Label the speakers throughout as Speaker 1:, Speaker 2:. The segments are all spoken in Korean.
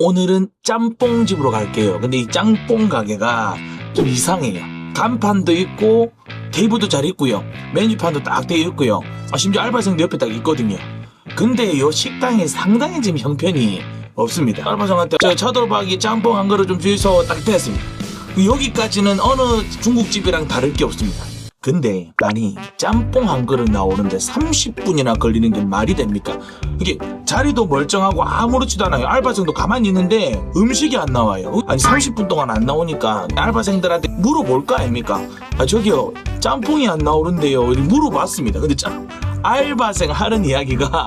Speaker 1: 오늘은 짬뽕집으로 갈게요. 근데 이 짬뽕 가게가 좀 이상해요. 간판도 있고 테이블도 잘 있고요. 메뉴판도 딱 되어 있고요. 심지어 알바생도 옆에 딱 있거든요. 근데 이 식당에 상당히 지금 형편이 없습니다. 알바생한테 저 차돌박이 짬뽕 한 그릇 좀 주이소 딱 됐습니다. 여기까지는 어느 중국집이랑 다를 게 없습니다. 근데 아니 짬뽕 한 그릇 나오는데 30분이나 걸리는 게 말이 됩니까? 이게 자리도 멀쩡하고 아무렇지도 않아요. 알바생도 가만히 있는데 음식이 안 나와요. 아니 30분 동안 안 나오니까 알바생들한테 물어볼 거 아닙니까? 저기요 짬뽕이 안 나오는데요 이렇게 물어봤습니다. 근데 알바생 하는 이야기가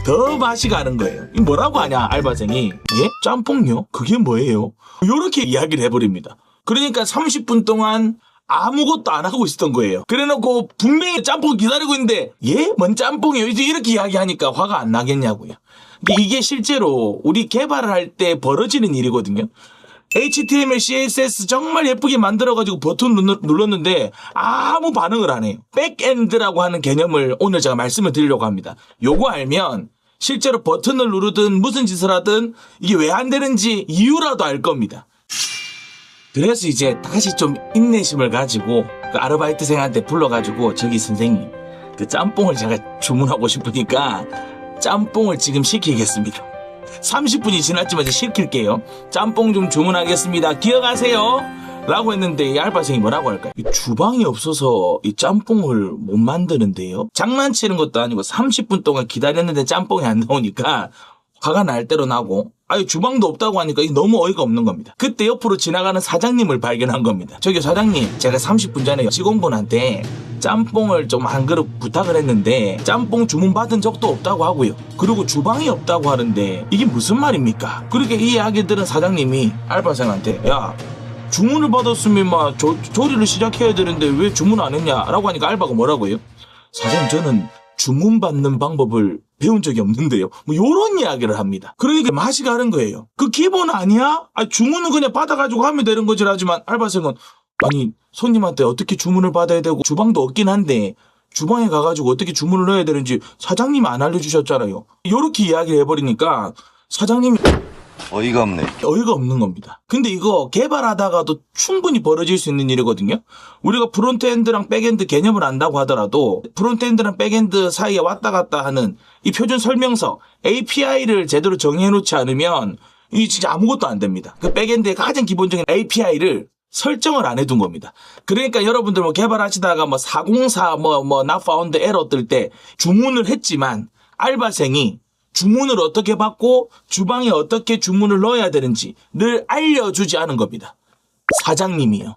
Speaker 1: 더 맛이 가는 거예요. 뭐라고 하냐 알바생이 예? 짬뽕요? 그게 뭐예요? 이렇게 이야기를 해버립니다. 그러니까 30분 동안 아무것도 안 하고 있었던 거예요. 그래놓고 분명히 짬뽕 기다리고 있는데 예? 뭔 짬뽕이요? 이렇게 이야기하니까 화가 안 나겠냐고요. 근데 이게 실제로 우리 개발을 할 때 벌어지는 일이거든요. HTML, CSS 정말 예쁘게 만들어가지고 버튼 눌렀는데 아무 반응을 안 해요. 백엔드라고 하는 개념을 오늘 제가 말씀을 드리려고 합니다. 요거 알면 실제로 버튼을 누르든 무슨 짓을 하든 이게 왜 안 되는지 이유라도 알 겁니다. 그래서 이제 다시 좀 인내심을 가지고 그 아르바이트생한테 불러가지고 저기 선생님 그 짬뽕을 제가 주문하고 싶으니까 짬뽕을 지금 시키겠습니다. 30분이 지났지만 이제 시킬게요. 짬뽕 좀 주문하겠습니다. 기억하세요? 라고 했는데 이 알바생이 뭐라고 할까요? 주방이 없어서 이 짬뽕을 못 만드는데요. 장난치는 것도 아니고 30분 동안 기다렸는데 짬뽕이 안 나오니까 화가 날 대로 나고 아니 주방도 없다고 하니까 이게 너무 어이가 없는 겁니다. 그때 옆으로 지나가는 사장님을 발견한 겁니다. 저기 사장님 제가 30분 전에 직원분한테 짬뽕을 좀 한 그릇 부탁을 했는데 짬뽕 주문 받은 적도 없다고 하고요. 그리고 주방이 없다고 하는데 이게 무슨 말입니까? 그렇게 이 이야기 들은 사장님이 알바생한테 야 주문을 받았으면 막 조리를 시작해야 되는데 왜 주문 안 했냐라고 하니까 알바가 뭐라고요? 사장님 저는 주문 받는 방법을 배운 적이 없는데요. 뭐 요런 이야기를 합니다. 그러니까 맛이 가는 거예요. 그 기본 아니야? 주문은 그냥 받아가지고 하면 되는 거지 하지만 알바생은 아니 손님한테 어떻게 주문을 받아야 되고 주방도 없긴 한데 주방에 가가지고 어떻게 주문을 넣어야 되는지 사장님이 안 알려주셨잖아요. 요렇게 이야기를 해버리니까 사장님이
Speaker 2: 어이가 없네.
Speaker 1: 어이가 없는 겁니다. 근데 이거 개발하다가도 충분히 벌어질 수 있는 일이거든요. 우리가 프론트엔드랑 백엔드 개념을 안다고 하더라도 프론트엔드랑 백엔드 사이에 왔다 갔다 하는 이 표준 설명서 API를 제대로 정해놓지 않으면 이 진짜 아무것도 안 됩니다. 그 백엔드의 가장 기본적인 API를 설정을 안 해둔 겁니다. 그러니까 여러분들 뭐 개발하시다가 뭐 404 not found error 뜰 때 주문을 했지만 알바생이 주문을 어떻게 받고 주방에 어떻게 주문을 넣어야 되는지 늘 알려주지 않은 겁니다. 사장님이요.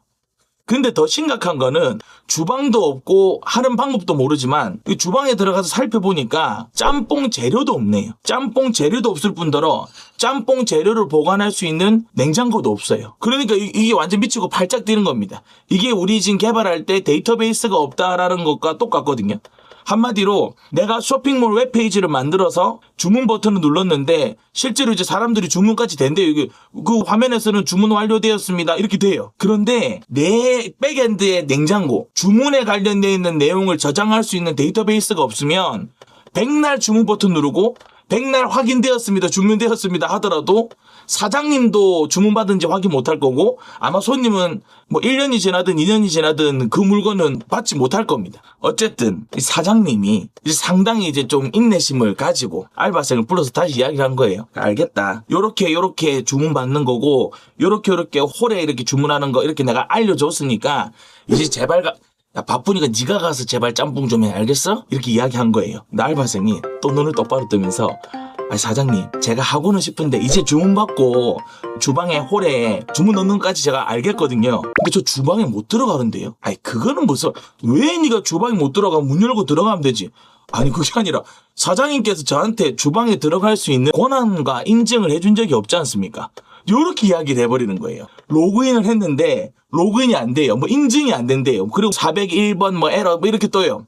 Speaker 1: 근데 더 심각한 거는 주방도 없고 하는 방법도 모르지만 주방에 들어가서 살펴보니까 짬뽕 재료도 없네요. 짬뽕 재료도 없을 뿐더러 짬뽕 재료를 보관할 수 있는 냉장고도 없어요. 그러니까 이게 완전 미치고 팔짝 뛰는 겁니다. 이게 우리 지금 개발할 때 데이터베이스가 없다라는 것과 똑같거든요. 한마디로 내가 쇼핑몰 웹페이지를 만들어서 주문 버튼을 눌렀는데 실제로 이제 사람들이 주문까지 된대요. 이게 그 화면에서는 주문 완료되었습니다. 이렇게 돼요. 그런데 내 백엔드의 냉장고, 주문에 관련되어 있는 내용을 저장할 수 있는 데이터베이스가 없으면 백날 주문 버튼 누르고 백날 확인되었습니다. 주문되었습니다 하더라도 사장님도 주문받은지 확인 못할 거고 아마 손님은 뭐 1년이 지나든 2년이 지나든 그 물건은 받지 못할 겁니다. 어쨌든 이 사장님이 이제 상당히 이제 좀 인내심을 가지고 알바생을 불러서 다시 이야기를 한 거예요. 알겠다. 요렇게 주문 받는 거고 요렇게 홀에 이렇게 주문하는 거 이렇게 내가 알려줬으니까 이제 제발 야 바쁘니까 네가 가서 제발 짬뽕 좀 해 알겠어? 이렇게 이야기한 거예요. 근데 알바생이 또 눈을 똑바로 뜨면서 사장님 제가 하고는 싶은데 이제 주문 받고 주방에 홀에 주문 넣는 것까지 제가 알겠거든요. 근데 저 주방에 못 들어가는데요. 그거는 무슨 왜 네가 주방에 못 들어가 문 열고 들어가면 되지. 아니 그게 아니라 사장님께서 저한테 주방에 들어갈 수 있는 권한과 인증을 해준 적이 없지 않습니까? 요렇게 이야기를 해버리는 거예요. 로그인을 했는데 로그인이 안 돼요. 뭐 인증이 안 된대요. 그리고 401번 에러 이렇게 떠요.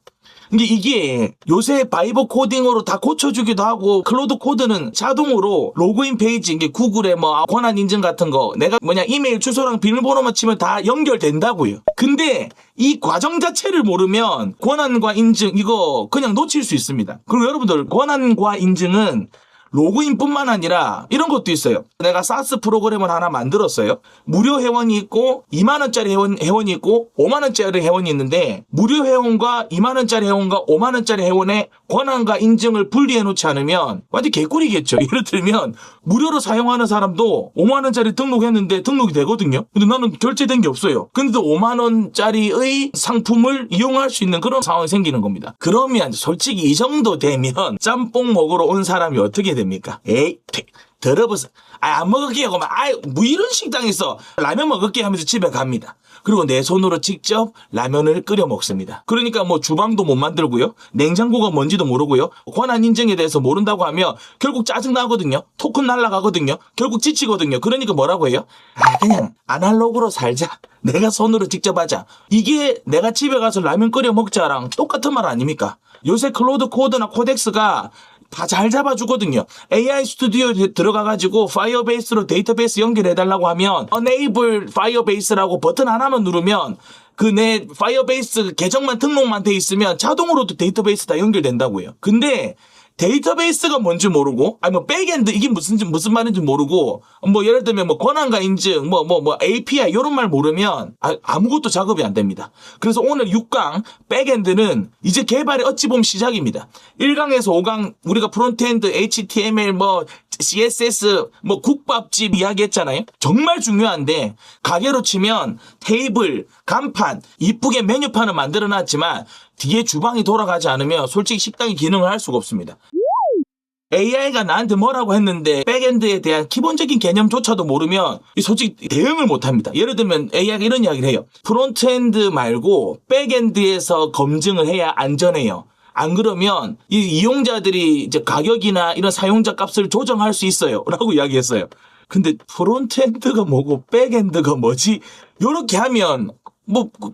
Speaker 1: 근데 이게 요새 바이브 코딩으로 다 고쳐주기도 하고 클로드 코드는 자동으로 로그인 페이지 이게 구글의 권한 인증 같은 거 내가 이메일 주소랑 비밀번호만 치면 다 연결된다고요. 근데 이 과정 자체를 모르면 권한과 인증 이거 그냥 놓칠 수 있습니다. 그리고 여러분들 권한과 인증은 로그인뿐만 아니라 이런 것도 있어요. 내가 사스 프로그램을 하나 만들었어요. 무료 회원이 있고 2만 원짜리 회원이 있고 5만 원짜리 회원이 있는데 무료 회원과 2만 원짜리 회원과 5만 원짜리 회원의 권한과 인증을 분리해 놓지 않으면 완전 개꿀이겠죠. 예를 들면 무료로 사용하는 사람도 5만 원짜리 등록했는데 등록이 되거든요. 근데 나는 결제된 게 없어요. 근데도 5만 원짜리의 상품을 이용할 수 있는 그런 상황이 생기는 겁니다. 그러면 솔직히 이 정도 되면 짬뽕 먹으러 온 사람이 어떻게 됩니까? 에이, 더러워서 안 먹을게요. 그러면 뭐 이런 식당에서 라면 먹을게 하면서 집에 갑니다. 그리고 내 손으로 직접 라면을 끓여 먹습니다. 그러니까 뭐 주방도 못 만들고요. 냉장고가 뭔지도 모르고요. 권한 인증에 대해서 모른다고 하면 결국 짜증나거든요. 토큰 날라가거든요. 결국 지치거든요. 그러니까 뭐라고 해요? 그냥 아날로그로 살자. 내가 손으로 직접 하자. 이게 내가 집에 가서 라면 끓여 먹자랑 똑같은 말 아닙니까? 요새 클로드 코드나 코덱스가 다 잘 잡아주거든요. AI 스튜디오에 들어가가지고 파이어베이스로 데이터베이스 연결해달라고 하면 Enable Firebase라고 버튼 하나만 누르면 그 내 파이어베이스 계정만 등록만 돼 있으면 자동으로도 데이터베이스 다 연결된다고요. 근데 데이터베이스가 뭔지 모르고, 아니, 백엔드, 이게 무슨 말인지 모르고, 예를 들면, 권한과 인증, API, 이런 말 모르면, 아무것도 작업이 안 됩니다. 그래서 오늘 6강, 백엔드는 이제 개발이 어찌 보면 시작입니다. 1강에서 5강, 우리가 프론트엔드, HTML, CSS, 국밥집 이야기했잖아요. 정말 중요한데, 가게로 치면, 테이블, 간판, 이쁘게 메뉴판을 만들어 놨지만, 뒤에 주방이 돌아가지 않으면 솔직히 식당이 기능을 할 수가 없습니다. AI가 나한테 뭐라고 했는데 백엔드에 대한 기본적인 개념조차도 모르면 솔직히 대응을 못합니다. 예를 들면 AI가 이런 이야기를 해요. 프론트엔드 말고 백엔드에서 검증을 해야 안전해요. 안 그러면 이 이용자들이 이제 가격이나 이런 사용자 값을 조정할 수 있어요. 라고 이야기했어요. 근데 프론트엔드가 뭐고 백엔드가 뭐지? 요렇게 하면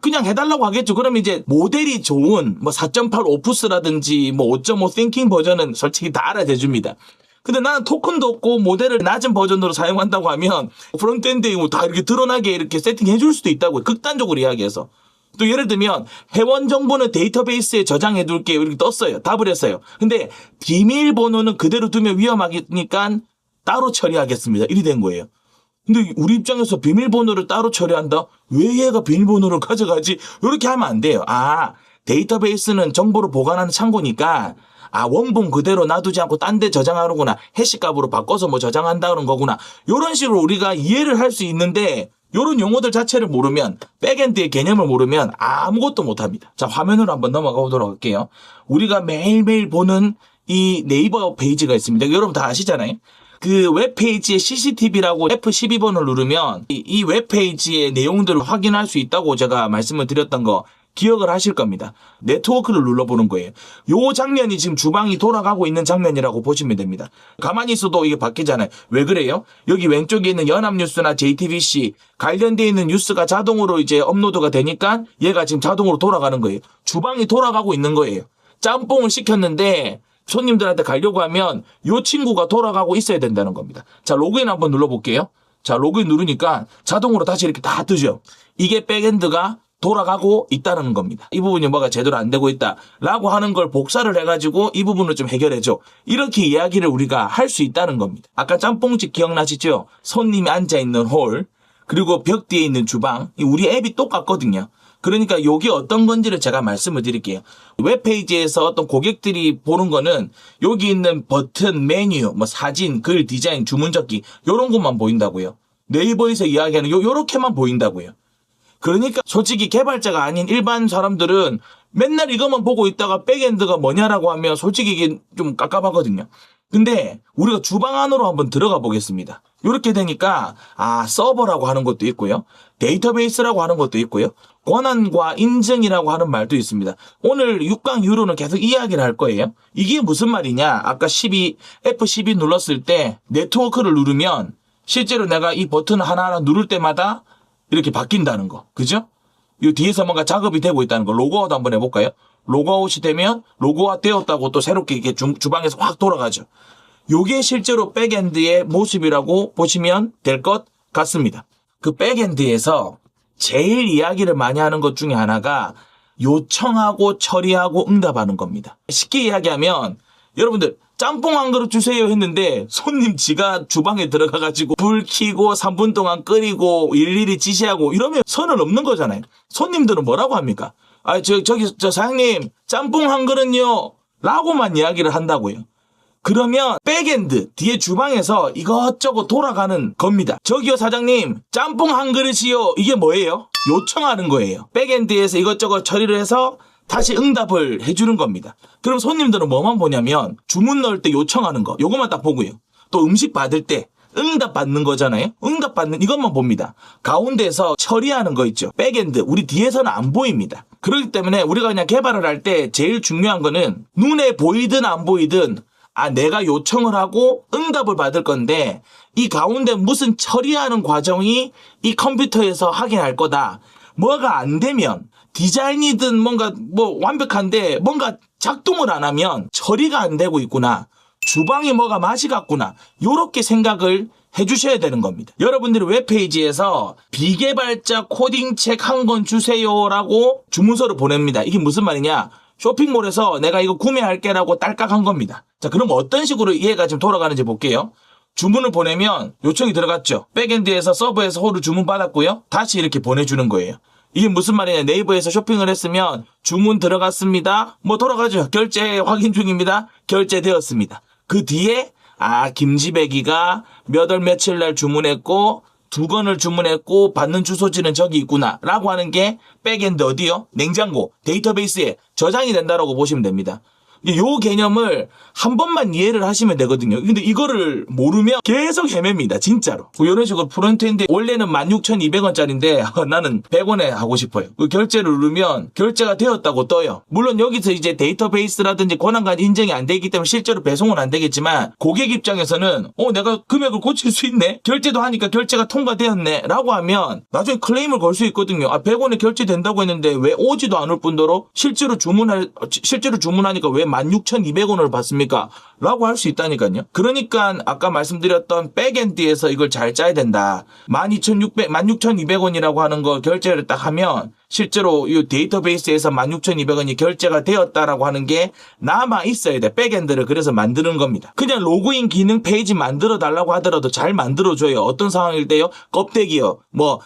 Speaker 1: 그냥 해달라고 하겠죠. 그러면 이제 모델이 좋은 4.8 오프스라든지 5.5 띵킹 버전은 솔직히 다 알아대줍니다. 근데 나는 토큰도 없고 모델을 낮은 버전으로 사용한다고 하면 프론트엔드에 다 이렇게 드러나게 이렇게 세팅해 줄 수도 있다고요. 극단적으로 이야기해서. 또 예를 들면 회원 정보는 데이터베이스에 저장해 둘게요. 이렇게 떴어요. 답을 했어요. 근데 비밀번호는 그대로 두면 위험하니까 따로 처리하겠습니다. 이리 된 거예요. 근데 우리 입장에서 비밀번호를 따로 처리한다? 왜 얘가 비밀번호를 가져가지? 이렇게 하면 안 돼요. 데이터베이스는 정보를 보관하는 창고니까 원본 그대로 놔두지 않고 딴 데 저장하는구나. 해시값으로 바꿔서 저장한다는 거구나. 이런 식으로 우리가 이해를 할 수 있는데 이런 용어들 자체를 모르면 백엔드의 개념을 모르면 아무것도 못합니다. 자, 화면으로 한번 넘어가 보도록 할게요. 우리가 매일매일 보는 이 네이버 페이지가 있습니다. 여러분 다 아시잖아요. 그 웹페이지에 CCTV라고 F12번을 누르면 이 웹페이지의 내용들을 확인할 수 있다고 제가 말씀을 드렸던 거 기억을 하실 겁니다. 네트워크를 눌러보는 거예요. 요 장면이 지금 주방이 돌아가고 있는 장면이라고 보시면 됩니다. 가만히 있어도 이게 바뀌잖아요. 왜 그래요? 여기 왼쪽에 있는 연합뉴스나 JTBC 관련되어 있는 뉴스가 자동으로 이제 업로드가 되니까 얘가 지금 자동으로 돌아가는 거예요. 주방이 돌아가고 있는 거예요. 짬뽕을 시켰는데 손님들한테 가려고 하면 이 친구가 돌아가고 있어야 된다는 겁니다. 자, 로그인 한번 눌러볼게요. 자, 로그인 누르니까 자동으로 다시 이렇게 다 뜨죠. 이게 백엔드가 돌아가고 있다는 겁니다. 이 부분이 뭐가 제대로 안 되고 있다라고 하는 걸 복사를 해가지고 이 부분을 좀 해결해줘. 이렇게 이야기를 우리가 할 수 있다는 겁니다. 아까 짬뽕집 기억나시죠? 손님이 앉아있는 홀, 그리고 벽 뒤에 있는 주방, 우리 앱이 똑같거든요. 그러니까 요게 어떤 건지를 제가 말씀을 드릴게요. 웹페이지에서 어떤 고객들이 보는 거는 여기 있는 버튼, 메뉴, 사진, 글, 디자인, 주문 적기 요런 것만 보인다고요. 네이버에서 이야기하는 요렇게만 보인다고요. 그러니까 솔직히 개발자가 아닌 일반 사람들은 맨날 이것만 보고 있다가 백엔드가 뭐냐라고 하면 솔직히 이게 좀 깝깝하거든요. 근데 우리가 주방 안으로 한번 들어가 보겠습니다. 이렇게 되니까 서버라고 하는 것도 있고요. 데이터베이스라고 하는 것도 있고요. 권한과 인증이라고 하는 말도 있습니다. 오늘 6강 이후로는 계속 이야기를 할 거예요. 이게 무슨 말이냐? 아까 F12 눌렀을 때 네트워크를 누르면 실제로 내가 이 버튼 하나하나 누를 때마다 이렇게 바뀐다는 거. 그죠? 이 뒤에서 뭔가 작업이 되고 있다는 거. 로그아웃 한번 해볼까요? 로그아웃이 되면 로그아웃 되었다고 또 새롭게 이렇게 주방에서 확 돌아가죠. 요게 실제로 백엔드의 모습이라고 보시면 될 것 같습니다. 그 백엔드에서 제일 이야기를 많이 하는 것 중에 하나가 요청하고 처리하고 응답하는 겁니다. 쉽게 이야기하면 여러분들 짬뽕 한 그릇 주세요 했는데 손님 지가 주방에 들어가가지고 불 켜고 3분 동안 끓이고 일일이 지시하고 이러면 선을 넘는 거잖아요. 손님들은 뭐라고 합니까? 저 사장님 짬뽕 한 그릇요 라고만 이야기를 한다고요. 그러면 백엔드 뒤에 주방에서 이것저것 돌아가는 겁니다. 저기요 사장님 짬뽕 한 그릇이요. 이게 뭐예요? 요청하는 거예요. 백엔드에서 이것저것 처리를 해서 다시 응답을 해주는 겁니다. 그럼 손님들은 뭐만 보냐면 주문 넣을 때 요청하는 거 요것만 딱 보고요. 또 음식 받을 때 응답 받는 거잖아요. 응답 받는 이것만 봅니다. 가운데서 처리하는 거 있죠. 백엔드 우리 뒤에서는 안 보입니다. 그렇기 때문에 우리가 그냥 개발을 할 때 제일 중요한 거는 눈에 보이든 안 보이든 내가 요청을 하고 응답을 받을 건데 이 가운데 무슨 처리하는 과정이 이 컴퓨터에서 확인할 거다. 뭐가 안 되면 디자인이든 뭔가 완벽한데 뭔가 작동을 안 하면 처리가 안 되고 있구나. 주방이 뭐가 맛이 갔구나. 요렇게 생각을 해주셔야 되는 겁니다. 여러분들이 웹페이지에서 비개발자 코딩책 한 권 주세요라고 주문서를 보냅니다. 이게 무슨 말이냐? 쇼핑몰에서 내가 이거 구매할게라고 딸깍한 겁니다. 자, 그럼 어떤 식으로 이해가 지금 돌아가는지 볼게요. 주문을 보내면 요청이 들어갔죠. 백엔드에서 서버에서 호를 주문 받았고요. 다시 이렇게 보내주는 거예요. 이게 무슨 말이냐? 네이버에서 쇼핑을 했으면 주문 들어갔습니다. 돌아가죠. 결제 확인 중입니다. 결제되었습니다. 그 뒤에 김지배기가 몇 월 며칠 날 주문했고 2건을 주문했고 받는 주소지는 저기 있구나 라고 하는 게 백엔드 어디요? 냉장고, 데이터베이스에 저장이 된다라고 보시면 됩니다. 요 개념을 한 번만 이해를 하시면 되거든요. 근데 이거를 모르면 계속 헤맵니다. 진짜로. 이런 식으로 프론트엔드 원래는 16,200원짜리인데 나는 100원에 하고 싶어요. 그 결제를 누르면 결제가 되었다고 떠요. 물론 여기서 이제 데이터베이스라든지 권한까지 인정이 안 되기 때문에 실제로 배송은 안 되겠지만 고객 입장에서는 내가 금액을 고칠 수 있네. 결제도 하니까 결제가 통과되었네. 라고 하면 나중에 클레임을 걸 수 있거든요. 100원에 결제된다고 했는데 왜 오지도 않을 뿐더러 실제로 주문하니까 왜 16,200원을 받습니까? 라고 할 수 있다니까요. 그러니까 아까 말씀드렸던 백엔드에서 이걸 잘 짜야 된다. 16,200원이라고 하는 거 결제를 딱 하면 실제로 이 데이터베이스에서 16,200원이 결제가 되었다라고 하는 게 남아 있어야 돼. 백엔드를 그래서 만드는 겁니다. 그냥 로그인 기능 페이지 만들어 달라고 하더라도 잘 만들어줘요. 어떤 상황일 때요? 껍데기요.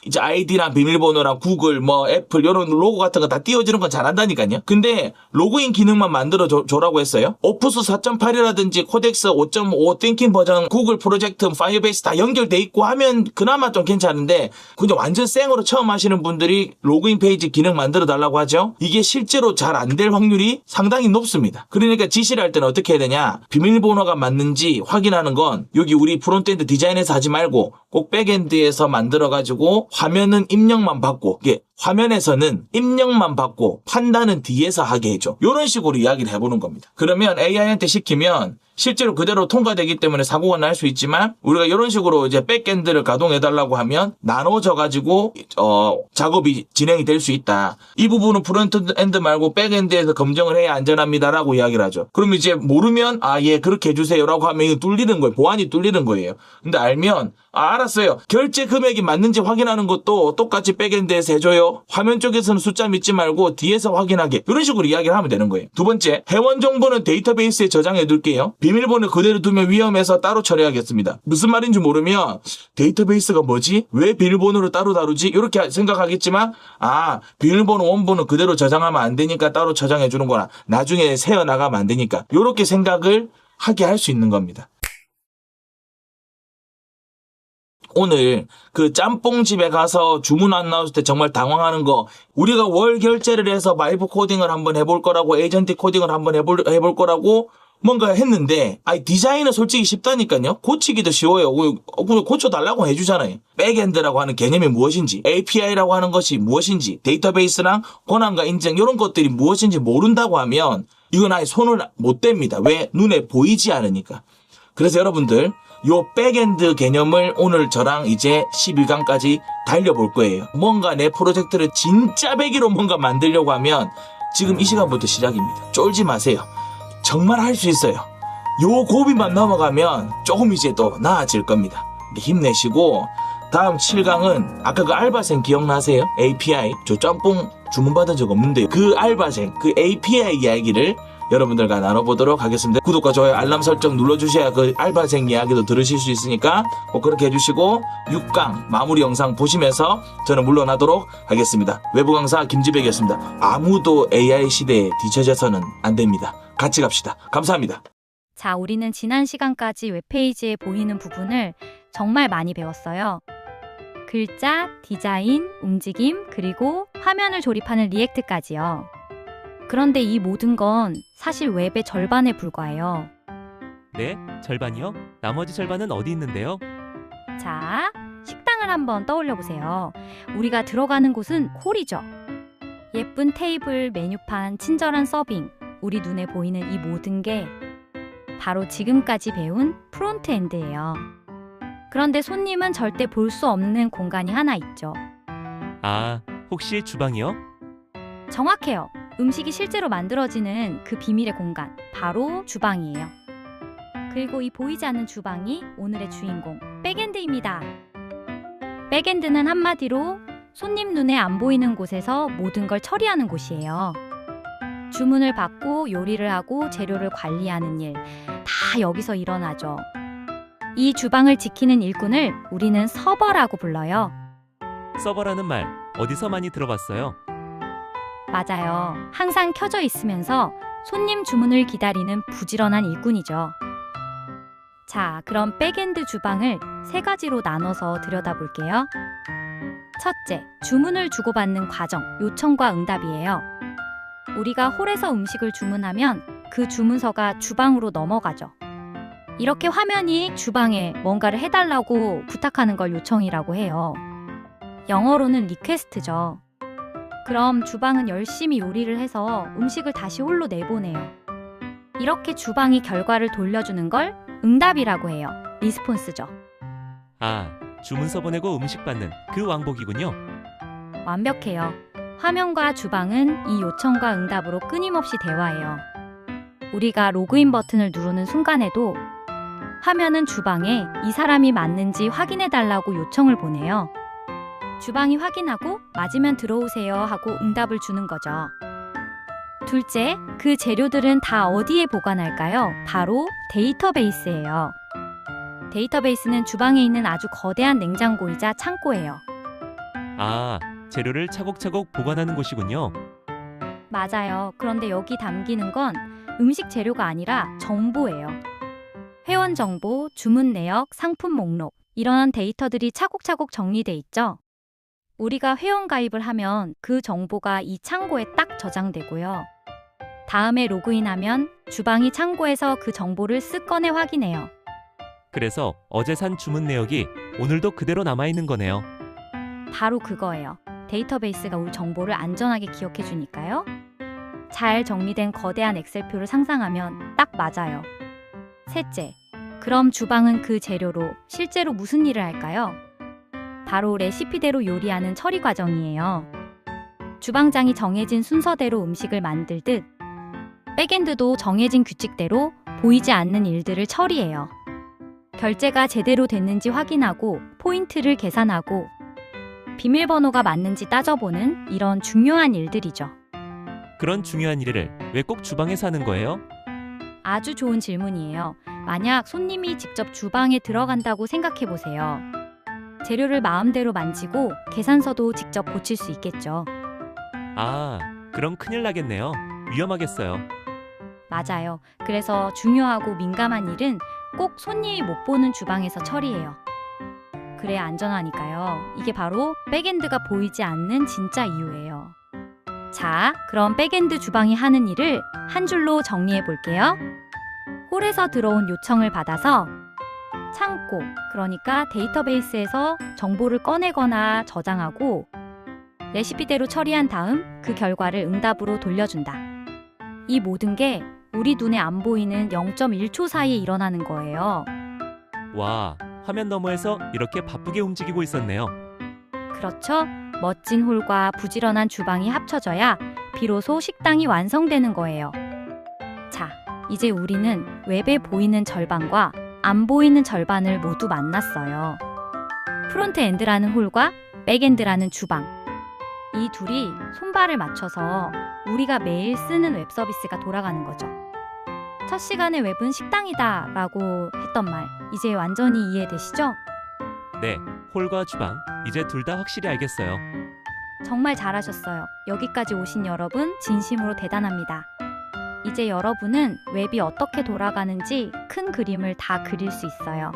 Speaker 1: 이제 아이디랑 비밀번호랑 구글, 애플 이런 로고 같은 거 다 띄워주는 건 잘한다니까요. 근데 로그인 기능만 만들어 줘라고 했어요. 오프스 4.8이라든지 코덱스 5.5 띵킹 버전, 구글 프로젝트, 파이어베이스 다 연결돼 있고 하면 그나마 좀 괜찮은데 그냥 완전 생으로 처음 하시는 분들이 로그인 페이지 기능 만들어 달라고 하죠. 이게 실제로 잘 안 될 확률이 상당히 높습니다. 그러니까 지시를 할 때는 어떻게 해야 되냐? 비밀번호가 맞는지 확인하는 건 여기 우리 프론트엔드 디자인에서 하지 말고 꼭 백엔드에서 만들어가지고 화면은 입력만 받고 화면에서는 입력만 받고 판단은 뒤에서 하게 해줘. 이런 식으로 이야기를 해보는 겁니다. 그러면 AI한테 시키면 실제로 그대로 통과되기 때문에 사고가 날 수 있지만 우리가 이런 식으로 이제 백엔드를 가동해달라고 하면 나눠져가지고 작업이 진행이 될 수 있다. 이 부분은 프론트엔드 말고 백엔드에서 검증을 해야 안전합니다라고 이야기를 하죠. 그럼 이제 모르면 예 그렇게 해주세요라고 하면 이거 뚫리는 거예요. 보안이 뚫리는 거예요. 근데 알면 알았어요. 결제 금액이 맞는지 확인하는 것도 똑같이 백엔드에서 해줘요. 화면 쪽에서는 숫자 믿지 말고 뒤에서 확인하게. 이런 식으로 이야기를 하면 되는 거예요. 두 번째, 회원 정보는 데이터베이스에 저장해 둘게요. 비밀번호 그대로 두면 위험해서 따로 처리하겠습니다. 무슨 말인지 모르면 데이터베이스가 뭐지? 왜 비밀번호를 따로 다루지? 이렇게 생각하겠지만 비밀번호 원본은 그대로 저장하면 안 되니까 따로 저장해 주는구나. 나중에 새어나가면 안 되니까. 이렇게 생각을 하게 할 수 있는 겁니다. 오늘 그 짬뽕집에 가서 주문 안 나왔을 때 정말 당황하는 거, 우리가 월 결제를 해서 마이브 코딩을 한번 해볼 거라고, 에이전트 코딩을 한번 해볼 거라고 뭔가 했는데 디자인은 솔직히 쉽다니까요. 고치기도 쉬워요. 고쳐달라고 해주잖아요. 백엔드라고 하는 개념이 무엇인지, API라고 하는 것이 무엇인지, 데이터베이스랑 권한과 인증 이런 것들이 무엇인지 모른다고 하면 이건 아예 손을 못 댑니다. 왜? 눈에 보이지 않으니까. 그래서 여러분들 요 백엔드 개념을 오늘 저랑 이제 11강까지 달려볼 거예요. 뭔가 내 프로젝트를 진짜 배기로 뭔가 만들려고 하면 지금 이 시간부터 시작입니다. 쫄지 마세요. 정말 할 수 있어요. 요 고비만 넘어가면 조금 이제 또 나아질 겁니다. 힘내시고 다음 7강은 아까 그 알바생 기억나세요? API. 저 짬뽕 주문받은 적 없는데요. 그 알바생, 그 API 이야기를 여러분들과 나눠보도록 하겠습니다. 구독과 좋아요, 알람 설정 눌러주셔야 그 알바생 이야기도 들으실 수 있으니까 꼭 그렇게 해주시고 6강 마무리 영상 보시면서 저는 물러나도록 하겠습니다. 외부 강사 김지백이었습니다. 아무도 AI 시대에 뒤처져서는 안 됩니다. 같이 갑시다. 감사합니다.
Speaker 2: 자, 우리는 지난 시간까지 웹페이지에 보이는 부분을 정말 많이 배웠어요. 글자, 디자인, 움직임, 그리고 화면을 조립하는 리액트까지요. 그런데 이 모든 건 사실 웹의 절반에 불과해요.
Speaker 3: 네? 절반이요? 나머지 절반은 어디 있는데요?
Speaker 2: 자, 식당을 한번 떠올려 보세요. 우리가 들어가는 곳은 홀이죠. 예쁜 테이블, 메뉴판, 친절한 서빙, 우리 눈에 보이는 이 모든 게 바로 지금까지 배운 프론트엔드예요. 그런데 손님은 절대 볼 수 없는 공간이 하나 있죠.
Speaker 3: 아, 혹시 주방이요?
Speaker 2: 정확해요. 음식이 실제로 만들어지는 그 비밀의 공간, 바로 주방이에요. 그리고 이 보이지 않는 주방이 오늘의 주인공, 백엔드입니다. 백엔드는 한마디로 손님 눈에 안 보이는 곳에서 모든 걸 처리하는 곳이에요. 주문을 받고 요리를 하고 재료를 관리하는 일, 다 여기서 일어나죠. 이 주방을 지키는 일꾼을 우리는 서버라고 불러요.
Speaker 3: 서버라는 말 어디서 많이 들어봤어요?
Speaker 2: 맞아요. 항상 켜져 있으면서 손님 주문을 기다리는 부지런한 일꾼이죠. 자, 그럼 백엔드 주방을 세 가지로 나눠서 들여다볼게요. 첫째, 주문을 주고받는 과정, 요청과 응답이에요. 우리가 홀에서 음식을 주문하면 그 주문서가 주방으로 넘어가죠. 이렇게 화면이 주방에 뭔가를 해달라고 부탁하는 걸 요청이라고 해요. 영어로는 리퀘스트죠. 그럼 주방은 열심히 요리를 해서 음식을 다시 홀로 내보내요. 이렇게 주방이 결과를 돌려주는 걸 응답이라고 해요. 리스폰스죠.
Speaker 3: 아, 주문서 보내고 음식 받는 그 왕복이군요.
Speaker 2: 완벽해요. 화면과 주방은 이 요청과 응답으로 끊임없이 대화해요. 우리가 로그인 버튼을 누르는 순간에도 화면은 주방에 이 사람이 맞는지 확인해달라고 요청을 보내요. 주방이 확인하고 맞으면 들어오세요 하고 응답을 주는 거죠. 둘째, 그 재료들은 다 어디에 보관할까요? 바로 데이터베이스예요. 데이터베이스는 주방에 있는 아주 거대한 냉장고이자 창고예요.
Speaker 3: 아, 재료를 차곡차곡 보관하는 곳이군요.
Speaker 2: 맞아요. 그런데 여기 담기는 건 음식 재료가 아니라 정보예요. 회원 정보, 주문 내역, 상품 목록, 이런 데이터들이 차곡차곡 정리돼 있죠. 우리가 회원 가입을 하면 그 정보가 이 창고에 딱 저장되고요. 다음에 로그인하면 주방이 창고에서 그 정보를 쓱 꺼내 확인해요.
Speaker 3: 그래서 어제 산 주문 내역이 오늘도 그대로 남아있는 거네요.
Speaker 2: 바로 그거예요. 데이터베이스가 우리 정보를 안전하게 기억해 주니까요. 잘 정리된 거대한 엑셀표를 상상하면 딱 맞아요. 셋째, 그럼 주방은 그 재료로 실제로 무슨 일을 할까요? 바로 레시피대로 요리하는 처리 과정이에요. 주방장이 정해진 순서대로 음식을 만들듯 백엔드도 정해진 규칙대로 보이지 않는 일들을 처리해요. 결제가 제대로 됐는지 확인하고 포인트를 계산하고 비밀번호가 맞는지 따져보는 이런 중요한 일들이죠.
Speaker 3: 그런 중요한 일을 왜 꼭 주방에서 하는 거예요?
Speaker 2: 아주 좋은 질문이에요. 만약 손님이 직접 주방에 들어간다고 생각해 보세요. 재료를 마음대로 만지고 계산서도 직접 고칠 수 있겠죠.
Speaker 3: 아, 그럼 큰일 나겠네요. 위험하겠어요.
Speaker 2: 맞아요. 그래서 중요하고 민감한 일은 꼭 손님이 못 보는 주방에서 처리해요. 그래야 안전하니까요. 이게 바로 백엔드가 보이지 않는 진짜 이유예요. 자, 그럼 백엔드 주방이 하는 일을 한 줄로 정리해 볼게요. 홀에서 들어온 요청을 받아서 창고, 그러니까 데이터베이스에서 정보를 꺼내거나 저장하고 레시피대로 처리한 다음 그 결과를 응답으로 돌려준다. 이 모든 게 우리 눈에 안 보이는 0.1초 사이에 일어나는 거예요.
Speaker 3: 와, 화면 너머에서 이렇게 바쁘게 움직이고 있었네요.
Speaker 2: 그렇죠? 멋진 홀과 부지런한 주방이 합쳐져야 비로소 식당이 완성되는 거예요. 자, 이제 우리는 웹에 보이는 절반과 안 보이는 절반을 모두 만났어요. 프론트엔드라는 홀과 백엔드라는 주방. 이 둘이 손발을 맞춰서 우리가 매일 쓰는 웹 서비스가 돌아가는 거죠. 첫 시간에 웹은 식당이다 라고 했던 말, 이제 완전히 이해되시죠?
Speaker 3: 네, 홀과 주방, 이제 둘 다 확실히 알겠어요.
Speaker 2: 정말 잘하셨어요. 여기까지 오신 여러분 진심으로 대단합니다. 이제 여러분은 웹이 어떻게 돌아가는지 큰 그림을 다 그릴 수 있어요.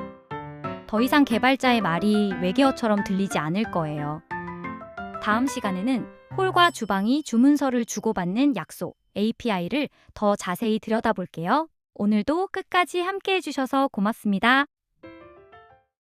Speaker 2: 더 이상 개발자의 말이 외계어처럼 들리지 않을 거예요. 다음 시간에는 홀과 주방이 주문서를 주고받는 약속, API를 더 자세히 들여다볼게요. 오늘도 끝까지 함께 해주셔서 고맙습니다.